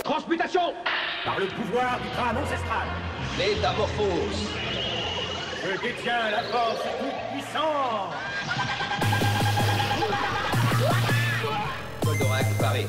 Transmutation par le pouvoir du crâne ancestral. Métamorphose. Je détiens la force toute puissante. Goldorak paré.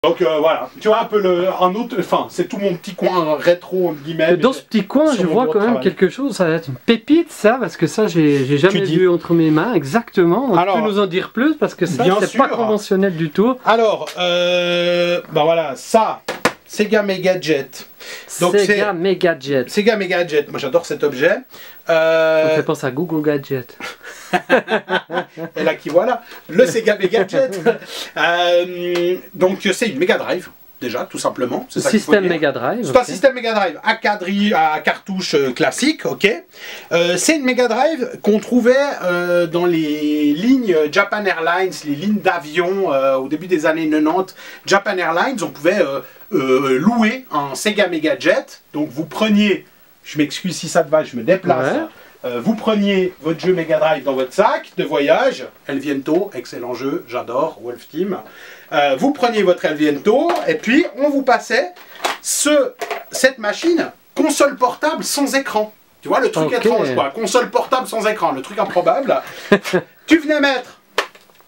Donc voilà, tu vois un peu un autre, enfin c'est tout mon petit coin rétro entre guillemets. Dans ce petit coin, je vois quand même quelque chose, ça va être une pépite ça, parce que ça j'ai jamais vu entre mes mains, exactement. Donc, tu peux nous en dire plus, parce que ça c'est pas conventionnel du tout. Alors, bah voilà, ça, Sega Mega Jet. Donc Sega Mega Jet. Sega Mega Jet, moi j'adore cet objet. Ça me fait penser à Google Gadget. Et là qui voilà, le Sega Mega Jet. Donc c'est une Mega Drive. Déjà, tout simplement. Système Mega Drive. C'est un système Mega Drive à cartouche classique, ok. C'est une Mega Drive qu'on trouvait dans les lignes Japan Airlines, les lignes d'avion au début des années 90. Japan Airlines, on pouvait louer un Sega Mega Jet. Donc vous preniez, je m'excuse si ça te va, je me déplace. Ouais. Vous preniez votre jeu Mega Drive dans votre sac de voyage, El Viento, excellent jeu, j'adore, Wolf Team. Vous preniez votre El Viento et puis on vous passait cette machine console portable sans écran. Tu vois le truc étrange quoi, console portable sans écran, le truc improbable. Tu venais mettre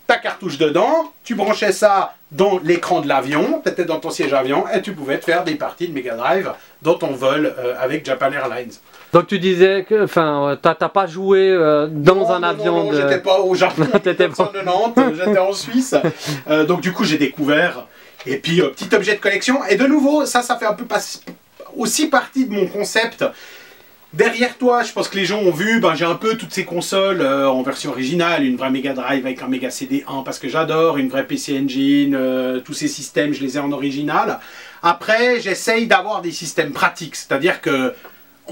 ta cartouche dedans, tu branchais ça dans l'écran de l'avion, tu étais dans ton siège avion et tu pouvais te faire des parties de Mega Drive dans ton vol avec Japan Airlines. Donc tu disais que, enfin, t'as pas joué dans un avion non, j'étais pas au Japon en 1990, j'étais en Suisse. Donc du coup j'ai découvert, et puis petit objet de collection, et de nouveau, ça fait un peu aussi partie de mon concept. Derrière toi, je pense que les gens ont vu, j'ai un peu toutes ces consoles en version originale, une vraie Mega Drive avec un Mega CD1 parce que j'adore, une vraie PC Engine, tous ces systèmes, je les ai en original. Après, j'essaye d'avoir des systèmes pratiques, c'est-à-dire que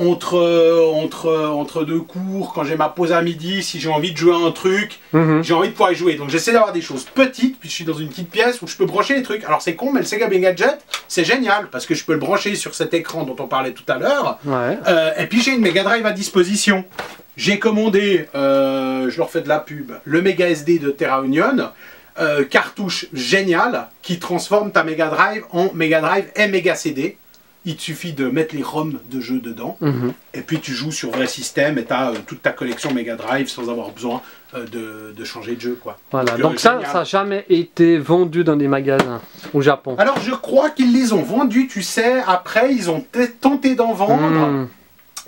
entre deux cours, quand j'ai ma pause à midi, si j'ai envie de jouer à un truc, j'ai envie de pouvoir y jouer. Donc j'essaie d'avoir des choses petites, puis je suis dans une petite pièce où je peux brancher les trucs. Alors c'est con, mais le Sega Mega Jet, c'est génial, parce que je peux le brancher sur cet écran dont on parlait tout à l'heure. Ouais. Et puis j'ai une Mega Drive à disposition. J'ai commandé, je leur fais de la pub, le Mega SD de Terra Union. Cartouche géniale, qui transforme ta Mega Drive en Mega Drive et Mega CD. Il te suffit de mettre les ROM de jeux dedans, et puis tu joues sur vrai système et tu as toute ta collection Mega Drive sans avoir besoin de changer de jeu, quoi. Voilà, donc ça n'a jamais été vendu dans des magasins au Japon. Alors je crois qu'ils les ont vendus, tu sais, après ils ont tenté d'en vendre,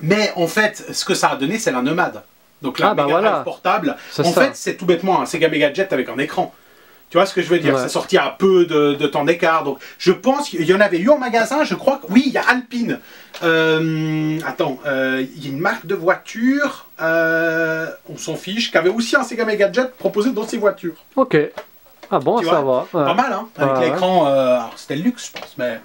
mais en fait ce que ça a donné c'est la Nomade. Donc la Mega Drive portable, en fait c'est tout bêtement un Sega Mega Jet avec un écran. Tu vois ce que je veux dire? C'est sorti à peu de temps d'écart. Donc, je pense qu'il y en avait eu en magasin. Je crois que oui, il y a Alpine. Attends, il y a une marque de voiture, on s'en fiche, qui avait aussi un Sega Mega Jet proposé dans ses voitures. Ok. Ah bon, ça va. Pas mal, hein, avec l'écran. C'était le luxe, je pense. Mais...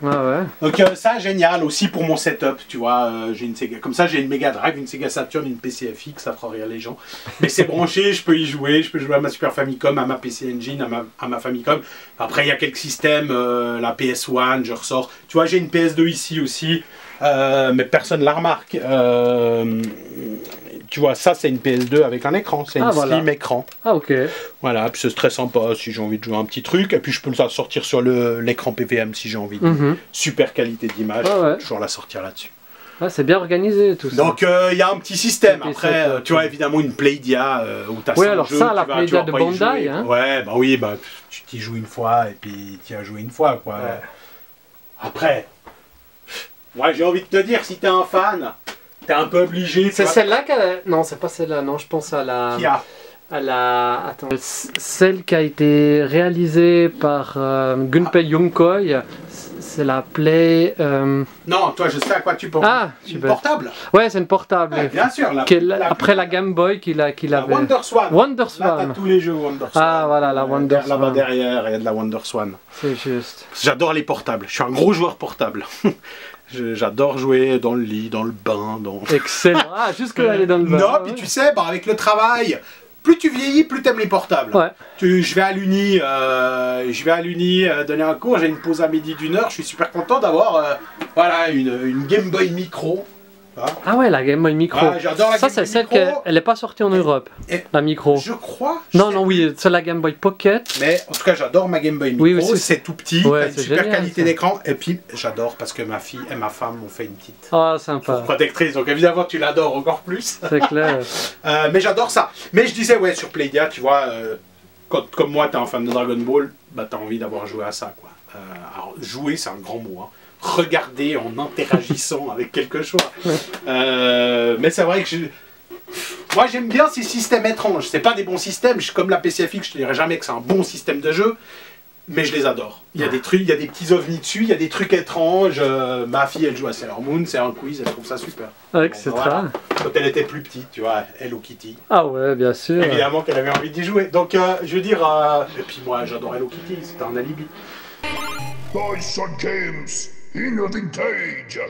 Donc, ça, génial aussi pour mon setup. Tu vois, j'ai une Sega. Comme ça, j'ai une Mega Drive, une Sega Saturn, une PC FX, ça fera rire les gens. Mais c'est branché, je peux y jouer. Je peux jouer à ma Super Famicom, à ma PC Engine, à ma Famicom. Après, il y a quelques systèmes, la PS1, je ressors. Tu vois, j'ai une PS2 ici aussi. Mais personne ne la remarque. Tu vois, ça c'est une PS2 avec un écran, c'est une slim écran. Ah ok. Voilà, puis c'est très sympa si j'ai envie de jouer un petit truc, et puis je peux le sortir sur l'écran PVM si j'ai envie. Super qualité d'image, toujours la sortir là-dessus. Ah, c'est bien organisé tout ça. Donc il y a un petit système, après tu vois évidemment une Playdia où tu as 5 alors jeux, ça, la Playdia de Bandai. Hein. Ouais, bah oui, bah, tu t'y joues une fois et puis tu y as joué une fois, quoi. Après... Moi, j'ai envie de te dire, si t'es un fan, t'es un peu obligé. C'est celle-là qu'elle... Non, c'est pas celle-là, non, je pense à la... Qui a? À la... Attends. Celle qui a été réalisée par Gunpei Yongkoi, c'est la Play... Non, toi, je sais à quoi tu penses. Ah, une portable. Ouais, c'est une portable. Ouais, bien sûr. Après la Game Boy qu'il avait. WonderSwan. WonderSwan. Là, t'as tous les jeux WonderSwan. Ah, voilà, la WonderSwan. Là-bas derrière, il y a de la WonderSwan. C'est juste. J'adore les portables. Je suis un gros joueur portable. J'adore jouer dans le lit, dans le bain. Excellent. Ah, jusque là, aller dans le bain. Non, puis tu sais, avec le travail... Plus tu vieillis, plus t'aimes les portables. Ouais. Je vais à l'Uni donner un cours, j'ai une pause à midi d'1 heure, je suis super content d'avoir voilà, une Game Boy Micro. Ah ouais, la Game Boy Micro. Ah, j'adore la Game Boy Micro. Ça, c'est celle qui n'est pas sortie en Europe, la Micro. Je crois. Oui, c'est la Game Boy Pocket. Mais en tout cas, j'adore ma Game Boy Micro. Oui, c'est tout petit, t'as une super génial, qualité d'écran. Et puis, j'adore parce que ma fille et ma femme m'ont fait une petite sympa. Protectrice. Donc évidemment, tu l'adores encore plus. C'est clair. Mais j'adore ça. Mais je disais, ouais, sur Playdia, tu vois, comme moi, t'es un fan de Dragon Ball, bah t'as envie d'avoir joué à ça, quoi. Alors, jouer, c'est un grand mot, hein. Regarder en interagissant avec quelque chose. Mais c'est vrai que moi j'aime bien ces systèmes étranges. C'est pas des bons systèmes, comme la PCFX, je te dirais jamais que c'est un bon système de jeu, mais je les adore. Il y a des trucs, il y a des petits ovnis dessus, il y a des trucs étranges. Ma fille elle joue à Sailor Moon, c'est un quiz, elle trouve ça super. Etc. Voilà. Quand elle était plus petite, tu vois, Hello Kitty. Ah ouais, bien sûr. Évidemment qu'elle avait envie d'y jouer. Donc je veux dire, et puis moi j'adore Hello Kitty, c'était un alibi. Thy son James, in the vintage.